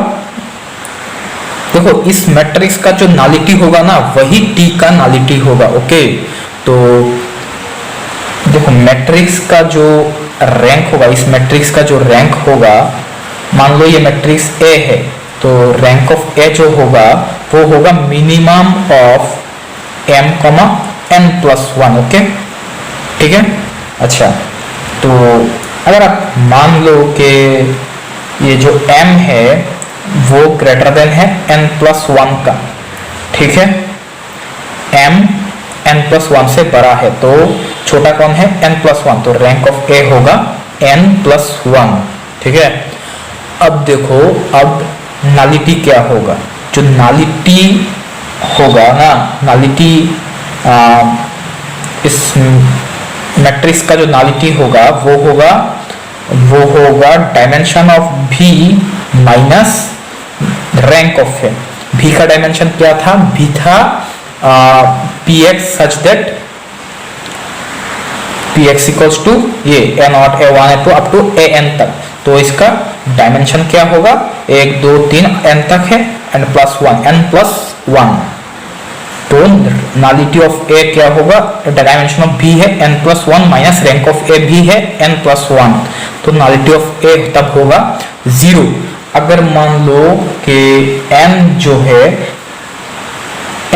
देखो इस मैट्रिक्स का जो नलिटी होगा ना वही T का नलिटी होगा। ओके, तो देखो मैट्रिक्स का जो रैंक होगा, इस मैट्रिक्स का जो रैंक होगा, मान लो ये मैट्रिक्स A है, तो रैंक ऑफ A जो होगा वो होगा minimum of m n plus 1। Okay, ठीक है। अच्छा, तो अगर आप मान लो कि ये जो m है वो ग्रेटर देन है n प्लस 1 का, ठीक है, m n प्लस 1 से बड़ा है, तो छोटा कौन है n प्लस 1, तो रैंक ऑफ A होगा n प्लस 1। ठीक है, अब देखो, अब नलिटी क्या होगा, जो नलिटी होगा ना, नलिटी इस मैट्रिक्स का जो नलिटी होगा वो होगा dimension of V minus rank of A. V का डायमेंशन क्या था, V था Px such that Px equals to ये A0 A1 A2 up to AN तक। तो इसका डायमेंशन क्या होगा, 1 2 3 n तक है, n प्लस 1 n प्लस 1। तो नलिटी ऑफ A क्या होगा, डायमेंशन ऑफ B है n plus 1 minus rank of A भी है n प्लस 1। तो नलिटी ऑफ A तब होगा 0। अगर मान लो कि n जो है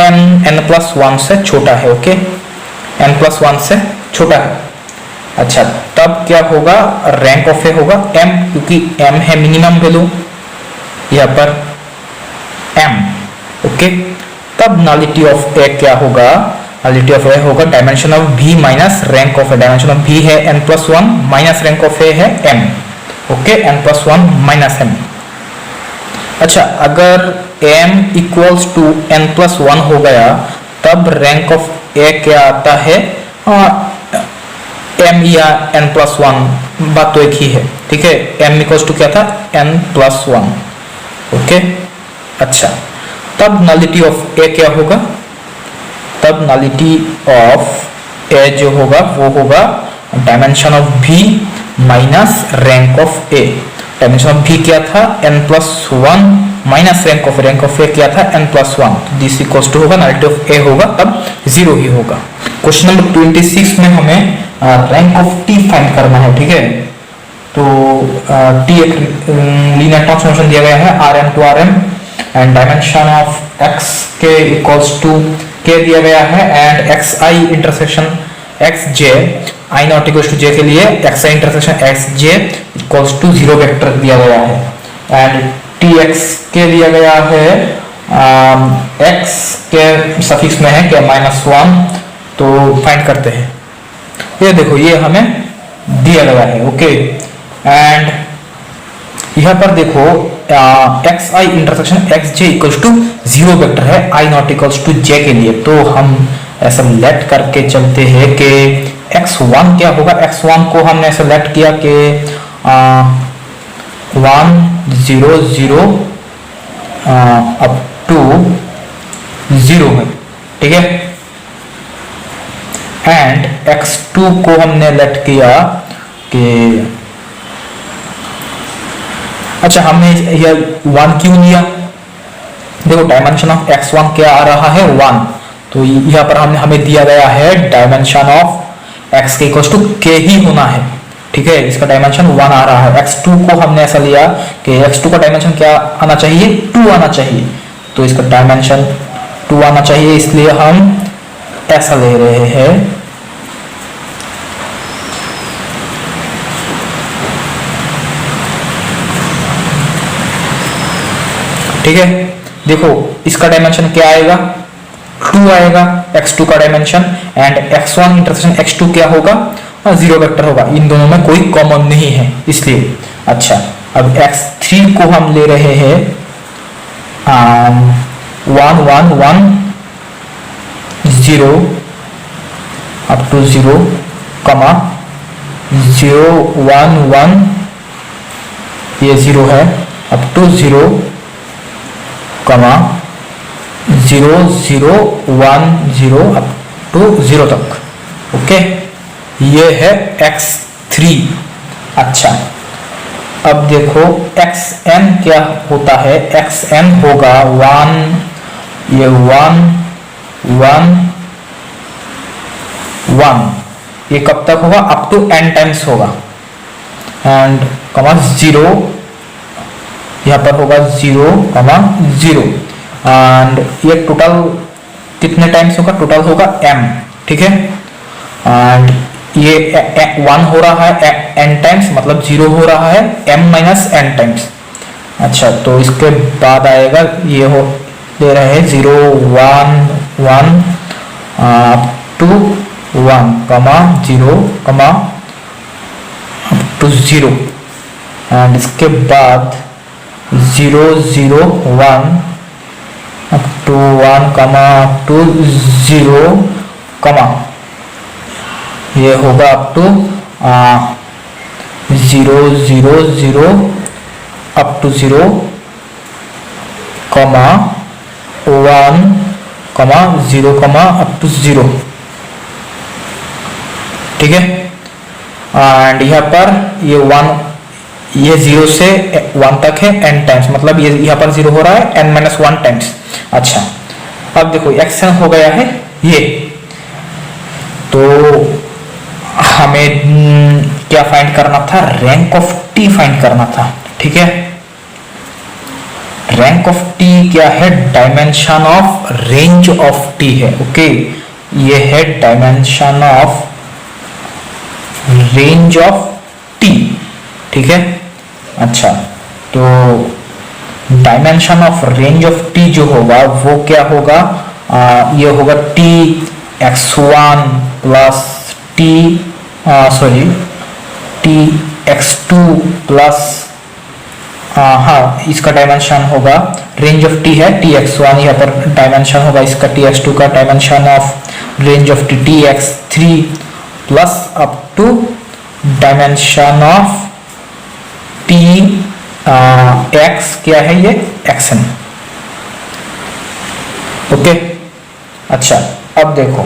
n प्लस 1 से छोटा है, ओके, n प्लस 1 से छोटा है। अच्छा, तब क्या होगा, रैंक ऑफ ए होगा m, क्योंकि m है मिनिमम वैल्यू यहाँ पर m, ओके। तब नलिटी ऑफ ए क्या होगा, नलिटी ऑफ ए होगा dimension of v minus rank of A. Dimension of v है n plus 1 minus rank of A है m, okay, n plus 1 minus m। अच्छा, अगर m equals to n plus 1 हो गया, तब रैंक ऑफ ए क्या आता है, m या n प्लस 1, बात तो एक ही है, ठीक है। m इक्वल्स टू क्या था, n प्लस 1, ओके। अच्छा, तब नलिटी ऑफ a क्या होगा, तब नलिटी ऑफ a जो होगा वो होगा dimension of v minus rank of a। Dimension of v क्या था, n plus 1 minus rank of a क्या था, n plus 1। This equals to होगा, नलिटी ऑफ a होगा तब 0 ही होगा। क्वेश्चन नंबर 26 में हमें रैंक ऑफ t फाइंड करना है, ठीक है। तो t एक लीनियर ट्रांसफॉर्मेशन दिया गया है rm to rm, and dimension of x के इक्वल्स टू k दिया गया है, and xi intersection xj i not equals to j के लिए xi intersection xj equals to 0 vector दिया गया है, एंड tx के दिया गया है x के सफिक्स में है क्या -1। तो फाइंड करते हैं, ये देखो ये हमें दिया गया है, ओके। एंड यहाँ पर देखो xi intersection xj equals to 0 vector है i not equals to j के लिए। तो हम ऐसा लेट करके चलते हैं कि x1 क्या होगा, x1 को हमने ऐसा लेट किया कि 1 0 0 अप टू 0 है, ठीक है। एंड x2 को हमने लेट किया कि, अच्छा हमने यह 1 क्यों लिया, देखो डायमेंशन ऑफ x1 क्या आ रहा है 1। तो यहाँ पर हमें दिया गया है डायमेंशन ऑफ x के इक्वल्स टू k ही होना है, ठीक है। इसका डायमेंशन 1 आ रहा है। x2 को हमने ऐसा लिया कि x2 का डायमेंशन क्या आना चाहिए, 2 आना चाहिए। तो इसका डायमेंशन 2 आना चाहिए, इसलिए हम ऐसा ले रहे हैं। ठीक है, देखो इसका डायमेंशन क्या आएगा, 2 आएगा x2 का dimension, and x1 intersection x2 क्या होगा, 0 वेक्टर होगा। इन दोनों में कोई कॉमन नहीं है इसलिए। अच्छा, अब x3 को हम ले रहे हैं 1 1 1 0 अप टू 0 कमा 0 1 1, ये 0 है, अप टू 0 कमा 0 0 1 0 अप टू 0 तक, ओके। ये है x3। अच्छा, अब देखो xn क्या होता है, xn होगा 1, ये 1 1 1, ये कब तक होगा, अप टू n टाइम्स होगा, एंड कमा 0 यहाँ पर होगा 0 कमा 0, एंड ये टोटल कितने टाइम्स होगा, टोटल होगा m, ठीक है। एंड ये 1 हो रहा है n टाइम्स, मतलब 0 हो रहा है m माइनस n टाइम्स। अच्छा, तो इसके बाद आएगा, ये हो दे रहे हैं 0 1 1 टू 1 कमा 0 कमा अप टू 0, एंड इसके बाद 0 0 1 अप टू 1 कमा अप टू 0 कमा ये होगा अप टू 0 0 0 अप टू 0 कमा 1 कमा 0 कमा अप टू 0, ठीक है। एंड यहाँ पर ये 1, ये 0 से 1 तक है n टाइम्स, मतलब ये यहाँ पर 0 हो रहा है n-1 टाइम्स। अच्छा, अब देखो xn हो गया है ये, तो हमें क्या फाइंड करना था, रैंक ऑफ t फाइंड करना था, ठीक है। रैंक ऑफ t क्या है, dimension of range of t है, ओके। ये है dimension of range of t, ठीक है। अच्छा, तो dimension of range of t जो होगा वो क्या होगा, ये होगा t x1 plus t x2 plus हाँ, इसका डायमेंशन होगा, रेंज ऑफ t है t x1, यहाँ पर डायमेंशन होगा इसका t x2 का, dimension of range of t x3 plus up to dimension of t x क्या है ये xn, ओके। अच्छा, अब देखो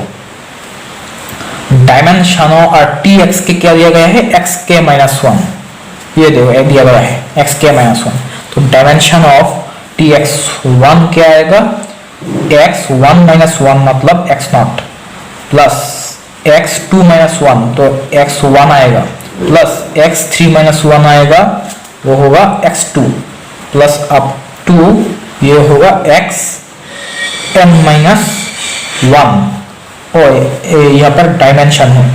डायमेंशन और टी एक्स के क्या दिया गया है, एक्स के माइनस 1, ये देखो दिया गया है एक्स के माइनस 1, तो डायमेंशन ऑफ टी एक्स 1 क्या आएगा, एक्स 1 माइनस 1 मतलब x not, plus x 2 minus 1 तो एक्स 1 आएगा, प्लस एक्स 3 माइनस 1 आएगा, वो होगा एक्स 2, प्लस अप टू ये होगा एक्स एन माइनस 1, और यहाँ पर डायमेंशन है,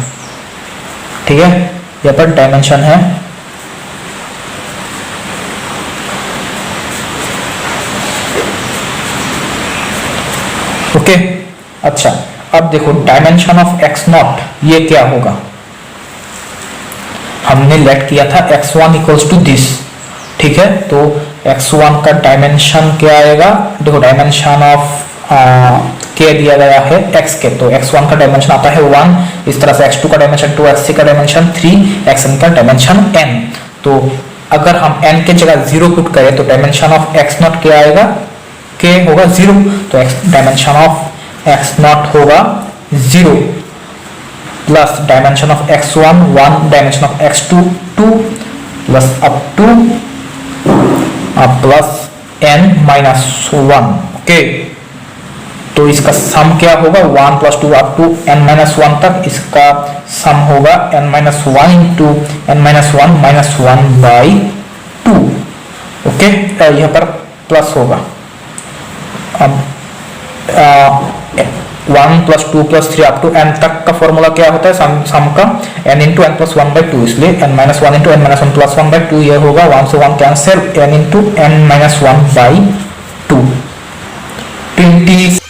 ठीक है, यहाँ पर डायमेंशन है। ओके, अच्छा, अब देखो डायमेंशन ऑफ एक्स नॉट ये क्या होगा, हमने लेट किया था x1 इक्वल्स टू दिस, ठीक है। तो x1 का डायमेंशन क्या आएगा, देखो डायमेंशन ऑफ के दिया गया है x के, तो x1 का डायमेंशन आता है 1, इस तरह से x2 का डायमेंशन 2, x3 का डायमेंशन 3, xn का डायमेंशन n। तो अगर हम n के जगह 0 पुट करें तो डायमेंशन ऑफ x नॉट क्या आएगा, k होगा 0, तो डायमेंशन ऑफ x नॉट होगा 0, plus dimension of x1 1, dimension of x2 2, plus up to plus n minus 1, okay. तो इसका सम क्या होगा, 1 plus 2 up to n minus 1 तक, इसका सम होगा n minus 1 into n minus 1 minus 1 by 2, okay. यहाँ पर प्लस होगा, अब 1 plus 2 plus 3 up to n तक का फॉर्मूला क्या होता है, सम का n into n plus 1 by 2, इसलिए n minus 1 into n minus 1 plus 1 by 2, ये होगा 1 से 1 cancel, n into n minus 1 by 2, 20